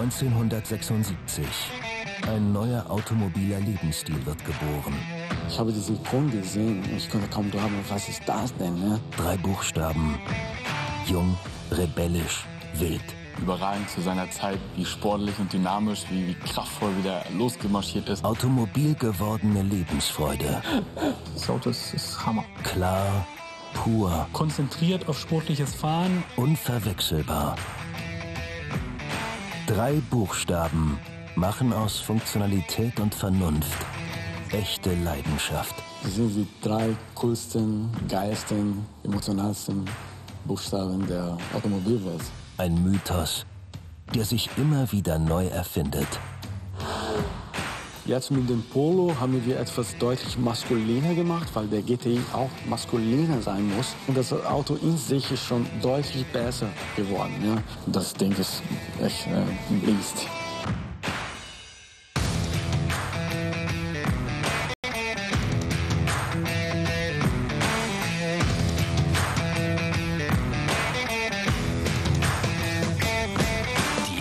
1976. Ein neuer automobiler Lebensstil wird geboren. Ich habe diesen Grund gesehen und ich konnte kaum glauben, was ist das denn? Ne? 3 Buchstaben. Jung, rebellisch, wild. Überragend zu seiner Zeit, wie sportlich und dynamisch, wie kraftvoll wieder losgemarschiert ist. Automobil gewordene Lebensfreude. Das Auto ist Hammer. Klar, pur. Konzentriert auf sportliches Fahren. Unverwechselbar. 3 Buchstaben machen aus Funktionalität und Vernunft echte Leidenschaft. Das sind die 3 coolsten, geilsten, emotionalsten Buchstaben der Automobilwelt. Ein Mythos, der sich immer wieder neu erfindet. Jetzt mit dem Polo haben wir etwas deutlich maskuliner gemacht, weil der GTI auch maskuliner sein muss. Und das Auto in sich ist schon deutlich besser geworden. Ja? Das Ding ist echt ein Biest.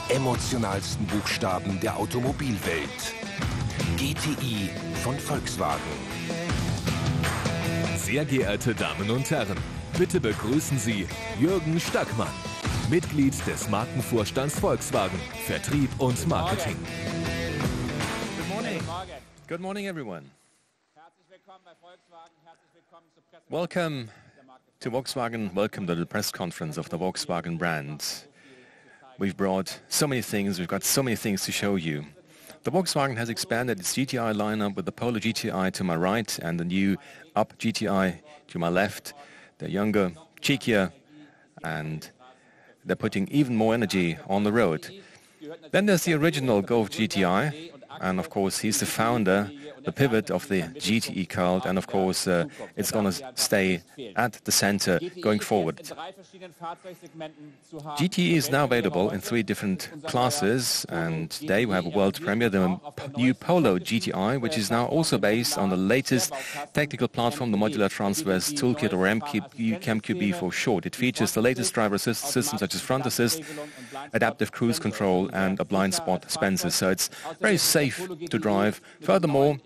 Emotionalsten Buchstaben der Automobilwelt. GTI von Volkswagen. Sehr geehrte Damen und Herren, bitte begrüßen Sie Jürgen Stackmann, Mitglied des Markenvorstands Volkswagen, Vertrieb und Marketing. Good morning. Good morning, everyone. Welcome to Volkswagen. Welcome to the press conference of the Volkswagen brand. We've brought so many things, we've got so many things to show you. The Volkswagen has expanded its GTI lineup with the Polo GTI to my right and the new Up GTI to my left. They're younger, cheekier, and they're putting even more energy on the road. Then there's the original Golf GTI, and of course he's the founder, the pivot of the GTE cult, and of course it's going to stay at the center going forward. GTE is now available in 3 different classes, and today we have a world premiere, the new Polo GTI, which is now also based on the latest technical platform, the Modular Transverse Toolkit, or MQB for short. It features the latest driver assist systems such as front assist, adaptive cruise control, and a blind spot sensor, so it's very safe to drive. Furthermore,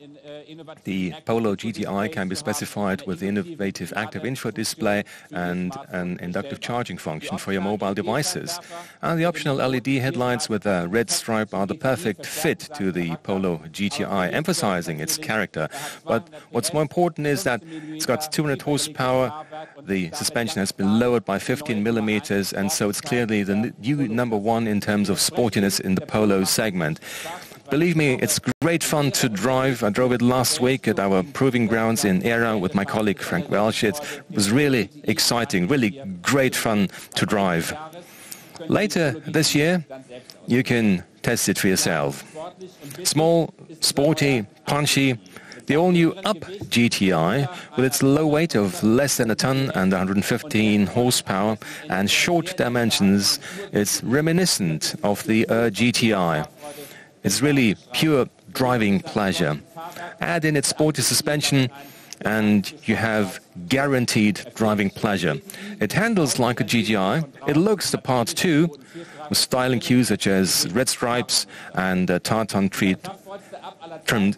the Polo GTI can be specified with the innovative active info display and an inductive charging function for your mobile devices. And the optional LED headlights with a red stripe are the perfect fit to the Polo GTI, emphasizing its character. But what's more important is that it's got 200 horsepower, the suspension has been lowered by 15 millimeters, and so it's clearly the new #1 in terms of sportiness in the Polo segment. Believe me, it's great fun to drive. I drove it last week at our proving grounds in Era with my colleague Frank Welsh. It was really exciting, really great fun to drive. Later this year, you can test it for yourself. Small, sporty, punchy. The all-new Up GTI, with its low weight of less than a ton and 115 horsepower and short dimensions, is reminiscent of the GTI. It's really pure driving pleasure. Add in its sporty suspension and you have guaranteed driving pleasure. It handles like a GTI. It looks the part too, with styling cues such as red stripes and tartan trimmed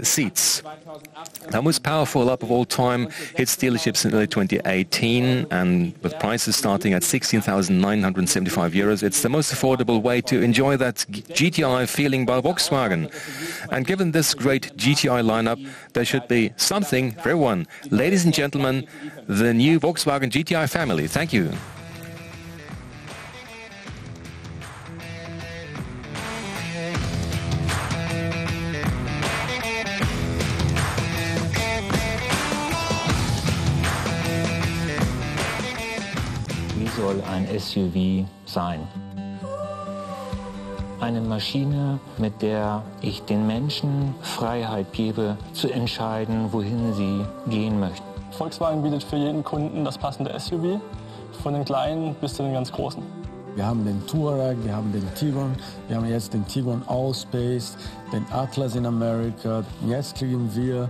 seats. The most powerful up of all time hits dealerships in early 2018, and with prices starting at €16,975, it's the most affordable way to enjoy that GTI feeling by Volkswagen. And given this great GTI lineup, there should be something for everyone. Ladies and gentlemen, the new Volkswagen GTI family. Thank you. Soll ein SUV sein. Eine Maschine, mit der ich den Menschen Freiheit gebe, zu entscheiden, wohin sie gehen möchten. Volkswagen bietet für jeden Kunden das passende SUV, von den kleinen bis zu den ganz großen. Wir haben den T-Roc, wir haben den Tiguan, wir haben jetzt den Tiguan All-Space, den Atlas in Amerika. Jetzt kriegen wir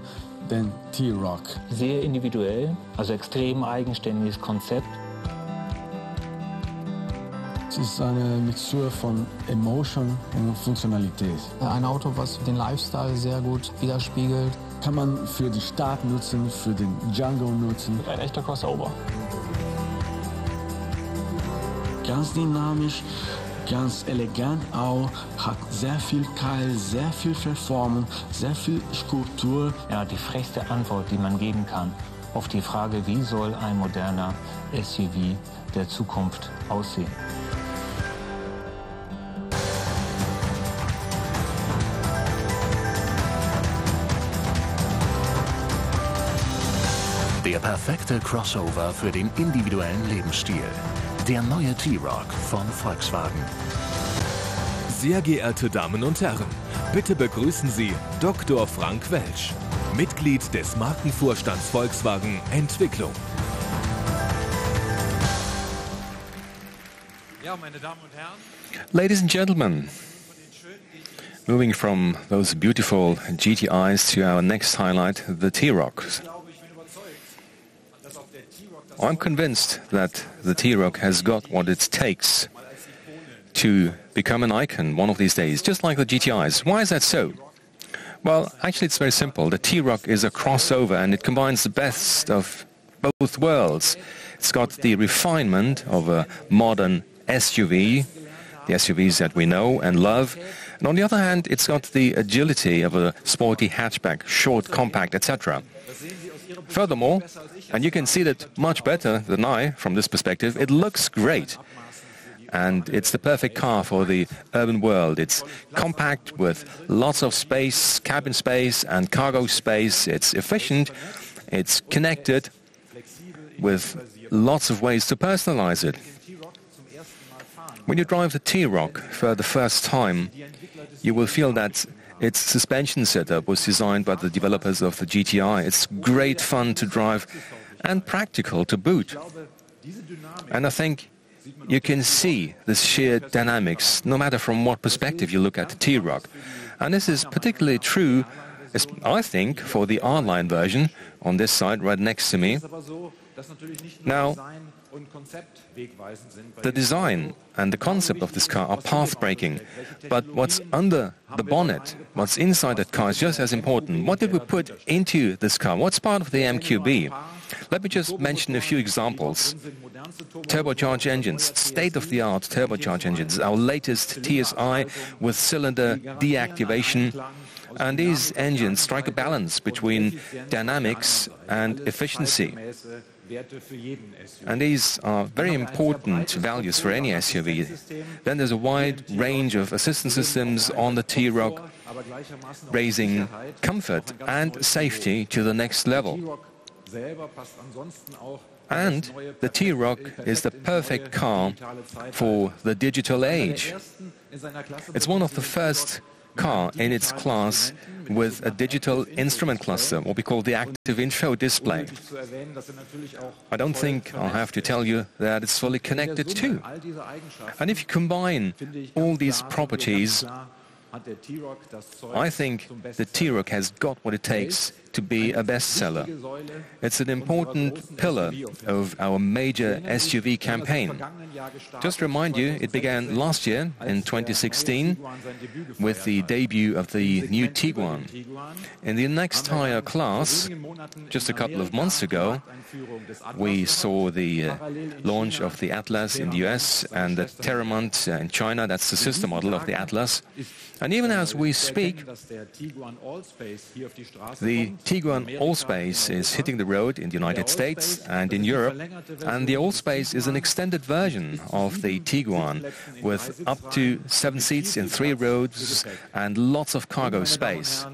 den T-Roc. Sehr individuell, also extrem eigenständiges Konzept. Es ist eine Mixtur von Emotion und Funktionalität. Ein Auto, was den Lifestyle sehr gut widerspiegelt. Kann man für die Stadt nutzen, für den Jungle nutzen. Ein echter Crossover. Ganz dynamisch, ganz elegant auch, hat sehr viel Keil, sehr viel Performance, sehr viel Skulptur. Ja, die frechste Antwort, die man geben kann auf die Frage, wie soll ein moderner SUV der Zukunft aussehen. Der perfekte Crossover für den individuellen Lebensstil. Der neue T-Roc von Volkswagen. Sehr geehrte Damen und Herren, bitte begrüßen Sie Dr. Frank Welsch, Mitglied des Markenvorstands Volkswagen Entwicklung. Ja, meine Damen und Herren. Ladies and gentlemen, moving from those beautiful GTIs to our next highlight, the T-Roc. I'm convinced that the T-Roc has got what it takes to become an icon one of these days, just like the GTIs. Why is that so? Well, actually it's very simple. The T-Roc is a crossover and it combines the best of both worlds. It's got the refinement of a modern SUV, the SUVs that we know and love. And on the other hand, it's got the agility of a sporty hatchback, short, compact, etc. Furthermore, and you can see that much better than I from this perspective, it looks great. And it's the perfect car for the urban world. It's compact with lots of space, cabin space and cargo space. It's efficient, it's connected with lots of ways to personalize it. When you drive the T-Roc for the first time, you will feel that its suspension setup was designed by the developers of the GTI. It's great fun to drive and practical to boot. And I think you can see the sheer dynamics, no matter from what perspective you look at the T-Roc. And this is particularly true, I think, for the R-Line version on this side right next to me. Now, the design and the concept of this car are path-breaking, but what's under the bonnet, what's inside that car is just as important. What did we put into this car? What's part of the MQB? Let me just mention a few examples. Turbocharged engines, state-of-the-art turbocharged engines, our latest TSI with cylinder deactivation. And these engines strike a balance between dynamics and efficiency. And these are very important values for any SUV. Then there's a wide range of assistance systems on the T-Roc, raising comfort and safety to the next level. And the T-Roc is the perfect car for the digital age. It's one of the first car in its class with a digital instrument cluster, what we call the active info display. I don't think I'll have to tell you that it's fully connected too. And if you combine all these properties, I think the T-Roc has got what it takes to be a bestseller. It's an important pillar of our major SUV campaign. Just to remind you, it began last year in 2016 with the debut of the new Tiguan. In the next higher class, just a couple of months ago, we saw the launch of the Atlas in the US and the Terramont in China. That's the sister model of the Atlas. And even as we speak, the Tiguan Allspace is hitting the road in the United States and in Europe, and the Allspace is an extended version of the Tiguan with up to 7 seats in 3 rows and lots of cargo space.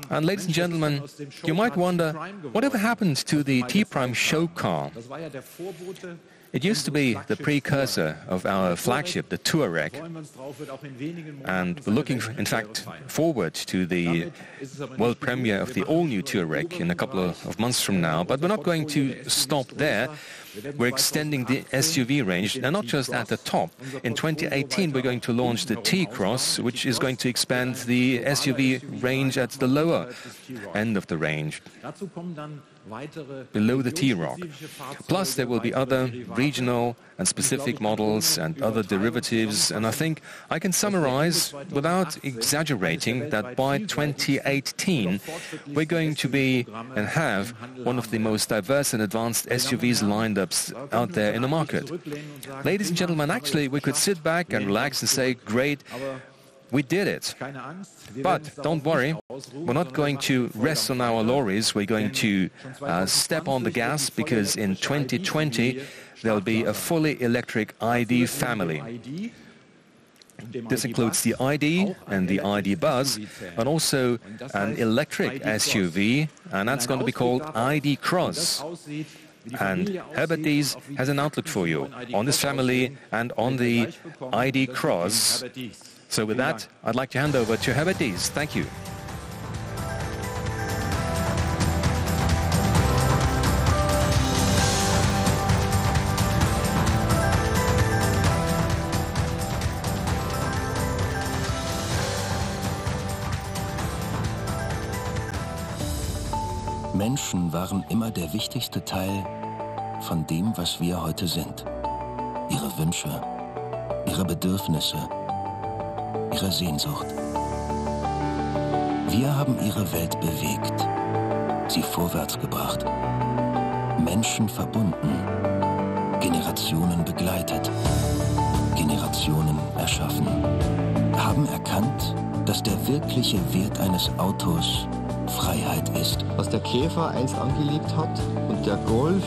And ladies and gentlemen, you might wonder, whatever happened to the T-Prime show car? It used to be the precursor of our flagship, the Touareg, and we're looking, in fact, forward to the world premiere of the all-new Touareg in a couple of months from now. But we're not going to stop there. We're extending the SUV range, and not just at the top. In 2018, we're going to launch the T-Cross, which is going to expand the SUV range at the lower end of the range. below the T-Roc. Plus, there will be other regional and specific models and other derivatives, and I think I can summarize, without exaggerating, that by 2018 we're going to be and have one of the most diverse and advanced SUVs lined up out there in the market. Ladies and gentlemen, actually we could sit back and relax and say, great, we did it. But don't worry, we're not going to rest on our laurels. We're going to step on the gas, because in 2020 there'll be a fully electric iD family. This includes the iD and the iD Buzz, but also an electric SUV, and that's going to be called iD Crozz. And Herbert Diess has an outlook for you on this family and on the iD Crozz. So with that, I'd like to hand over to Herbert Diess. Thank you. Menschen waren immer der wichtigste Teil von dem, was wir heute sind. Ihre Wünsche, ihre Bedürfnisse, ihre Sehnsucht. Wir haben ihre Welt bewegt, sie vorwärts gebracht, Menschen verbunden, Generationen begleitet, Generationen erschaffen, haben erkannt, dass der wirkliche Wert eines Autos Freiheit ist. Was der Käfer einst angelegt hat und der Golf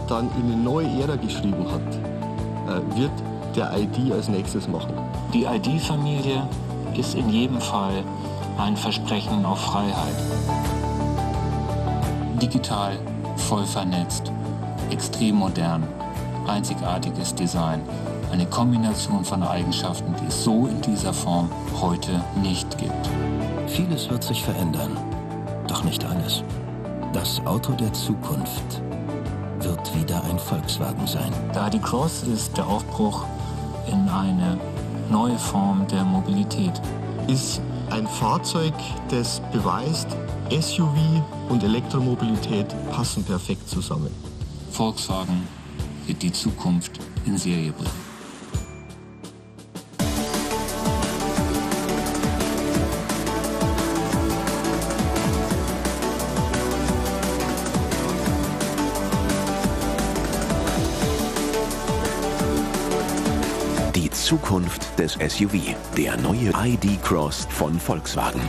dann in eine neue Ära geschrieben hat, wird der iD als nächstes machen. Die iD-Familie ist in jedem Fall ein Versprechen auf Freiheit. Digital, voll vernetzt, extrem modern, einzigartiges Design. Eine Kombination von Eigenschaften, die es so in dieser Form heute nicht gibt. Vieles wird sich verändern, doch nicht alles. Das Auto der Zukunft wird wieder ein Volkswagen sein. Der iD Crozz ist der Aufbruch in eine neue Form der Mobilität. Ist ein Fahrzeug, das beweist, SUV und Elektromobilität passen perfekt zusammen. Volkswagen wird die Zukunft in Serie bringen. Zukunft des SUV, der neue iD Crozz von Volkswagen.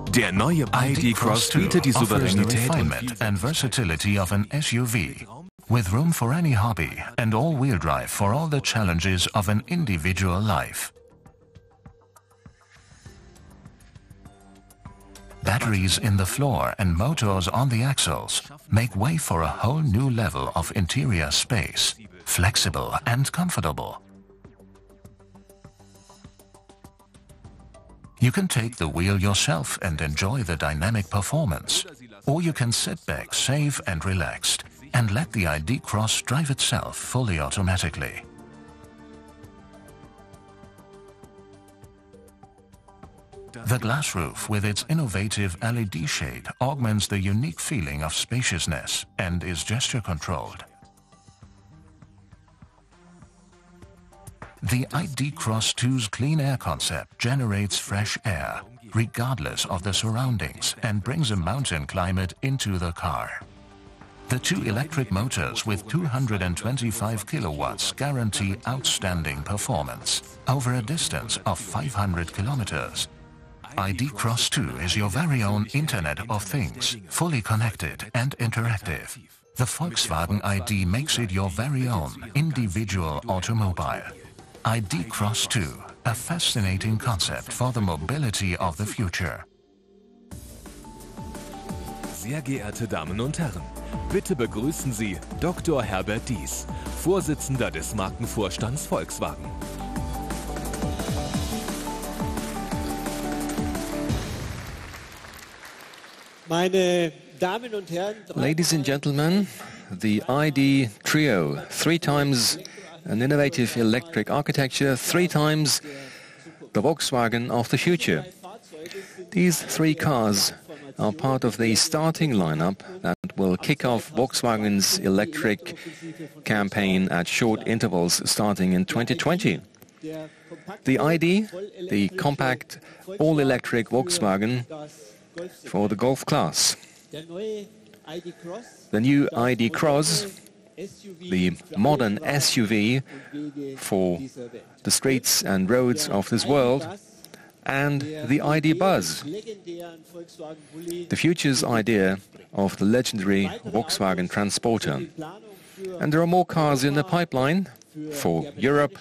Der neue iD Crozz bietet die Souveränität and versatility of an SUV, with room for any hobby and all-wheel drive for all the challenges of an individual life. Batteries in the floor and motors on the axles make way for a whole new level of interior space, flexible and comfortable. You can take the wheel yourself and enjoy the dynamic performance, or you can sit back safe and relaxed and let the iD Crozz drive itself fully automatically. The glass roof with its innovative LED shade augments the unique feeling of spaciousness and is gesture controlled. The iD Crozz 2's clean air concept generates fresh air, regardless of the surroundings, and brings a mountain climate into the car. The two electric motors with 225 kilowatts guarantee outstanding performance over a distance of 500 kilometers. iD Crozz 2 is your very own Internet of Things, fully connected and interactive. The Volkswagen iD makes it your very own individual automobile. iD Crozz 2, a fascinating concept for the mobility of the future. Sehr geehrte Damen und Herren, bitte begrüßen Sie Dr. Herbert Diess, Vorsitzender des Markenvorstands Volkswagen. Meine Damen und Herren, ladies and gentlemen, the iD Trio, 3 times an innovative electric architecture, 3 times the Volkswagen of the future. These 3 cars are part of the starting lineup that will kick off Volkswagen's electric campaign at short intervals starting in 2020. The iD, the compact all-electric Volkswagen for the Golf class. The new iD Crozz, the modern SUV for the streets and roads of this world, and the iD Buzz, the future's idea of the legendary Volkswagen Transporter. And there are more cars in the pipeline for Europe,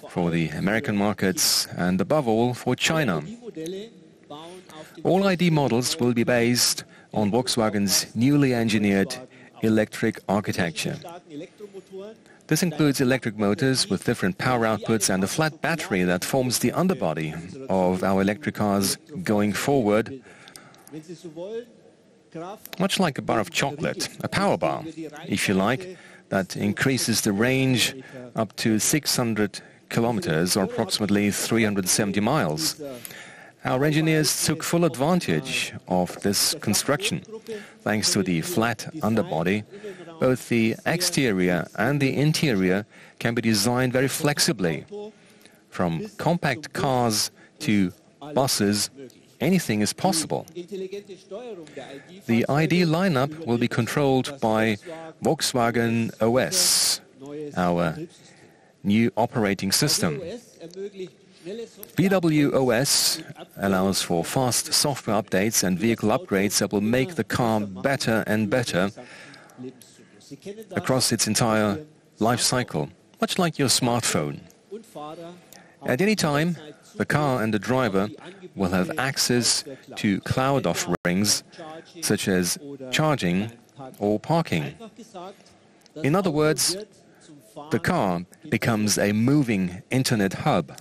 for the American markets, and above all for China. All iD models will be based on Volkswagen's newly engineered electric architecture. This includes electric motors with different power outputs and a flat battery that forms the underbody of our electric cars going forward, much like a bar of chocolate, a power bar, if you like, that increases the range up to 600 kilometers or approximately 370 miles. Our engineers took full advantage of this construction. Thanks to the flat underbody, both the exterior and the interior can be designed very flexibly. From compact cars to buses, anything is possible. The iD lineup will be controlled by Volkswagen OS, our new operating system. VW OS allows for fast software updates and vehicle upgrades that will make the car better and better across its entire life cycle, much like your smartphone. At any time, the car and the driver will have access to cloud offerings such as charging or parking. In other words, the car becomes a moving internet hub.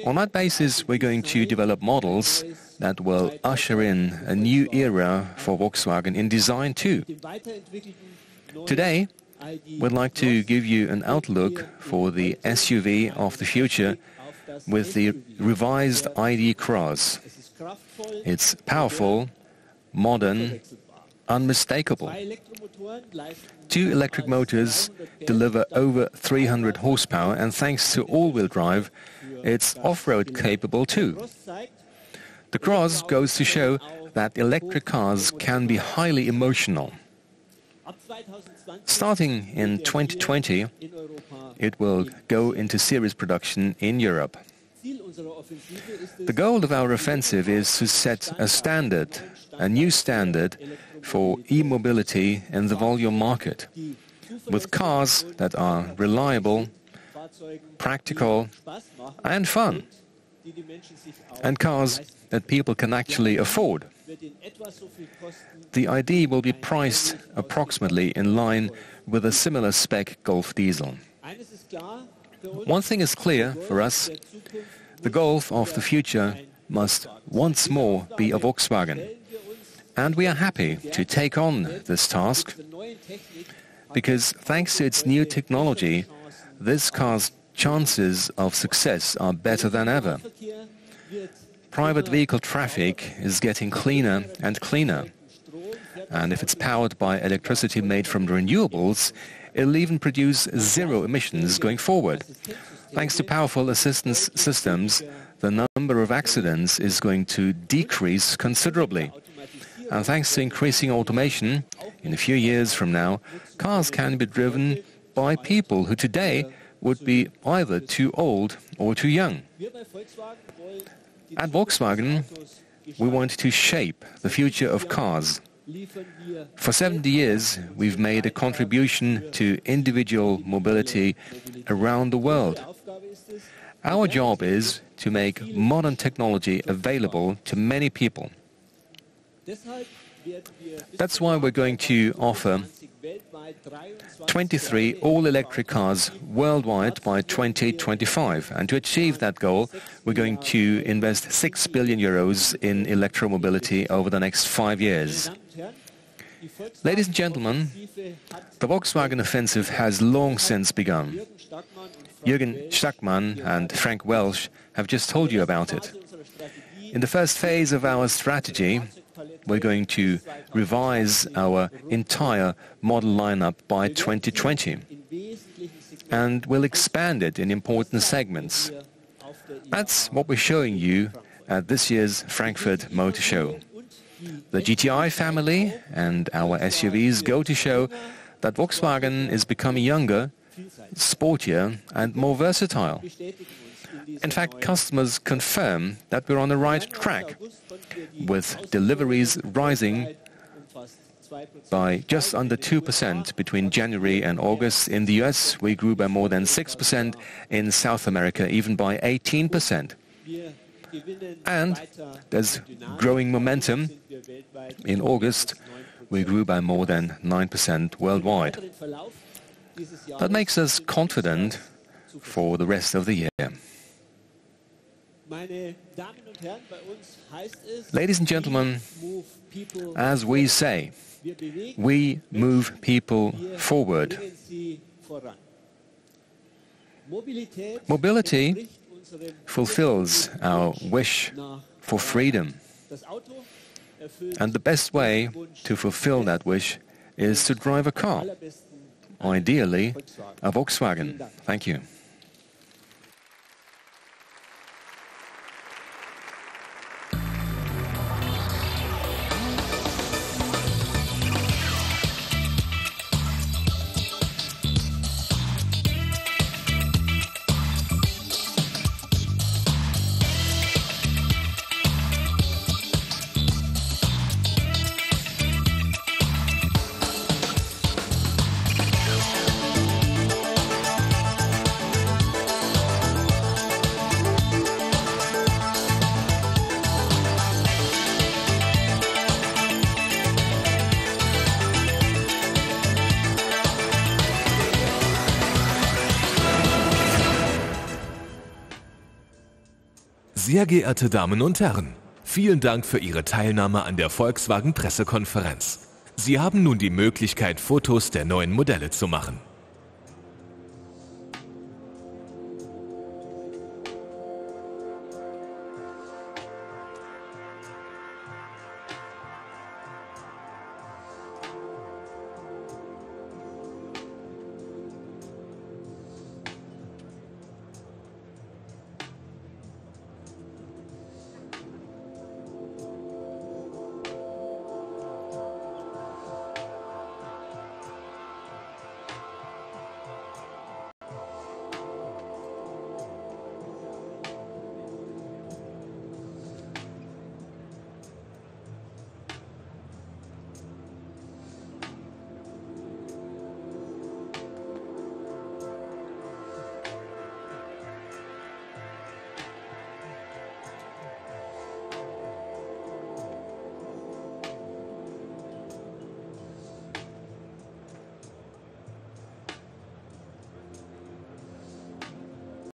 On that basis, we're going to develop models that will usher in a new era for Volkswagen in design too. Today, we'd like to give you an outlook for the SUV of the future with the revised iD Crozz. It's powerful, modern, unmistakable. 2 electric motors deliver over 300 horsepower, and thanks to all-wheel drive, it's off-road capable too. The Crozz goes to show that electric cars can be highly emotional. Starting in 2020, it will go into series production in Europe. The goal of our offensive is to set a standard, a new standard for e-mobility in the volume market, with cars that are reliable, practical and fun, and cars that people can actually afford. the iD will be priced approximately in line with a similar spec Golf diesel. One thing is clear for us: the Golf of the future must once more be a Volkswagen. And we are happy to take on this task because thanks to its new technology, this car's chances of success are better than ever. Private vehicle traffic is getting cleaner and cleaner. And if it's powered by electricity made from renewables, it'll even produce zero emissions going forward. Thanks to powerful assistance systems, the number of accidents is going to decrease considerably. And thanks to increasing automation, in a few years from now, cars can be driven by people who today would be either too old or too young. At Volkswagen, we want to shape the future of cars. For 70 years, we've made a contribution to individual mobility around the world. Our job is to make modern technology available to many people. That's why we're going to offer 23 all-electric cars worldwide by 2025. And to achieve that goal, we're going to invest 6 billion euros in electromobility over the next 5 years. Ladies and gentlemen, the Volkswagen offensive has long since begun. Jürgen Stackmann and Frank Welsh have just told you about it. In the first phase of our strategy, we're going to revise our entire model lineup by 2020, and we'll expand it in important segments. That's what we're showing you at this year's Frankfurt Motor Show. The GTI family and our SUVs go to show that Volkswagen is becoming younger, sportier and more versatile. In fact, customers confirm that we're on the right track, with deliveries rising by just under 2% between January and August. In the US, we grew by more than 6%, in South America even by 18%. And there's growing momentum. In August, we grew by more than 9% worldwide. That makes us confident for the rest of the year. Ladies and gentlemen, as we say, we move people forward. Mobility fulfills our wish for freedom. And the best way to fulfill that wish is to drive a car, ideally a Volkswagen. Thank you. Sehr geehrte Damen und Herren, vielen Dank für Ihre Teilnahme an der Volkswagen Pressekonferenz. Sie haben nun die Möglichkeit, Fotos der neuen Modelle zu machen.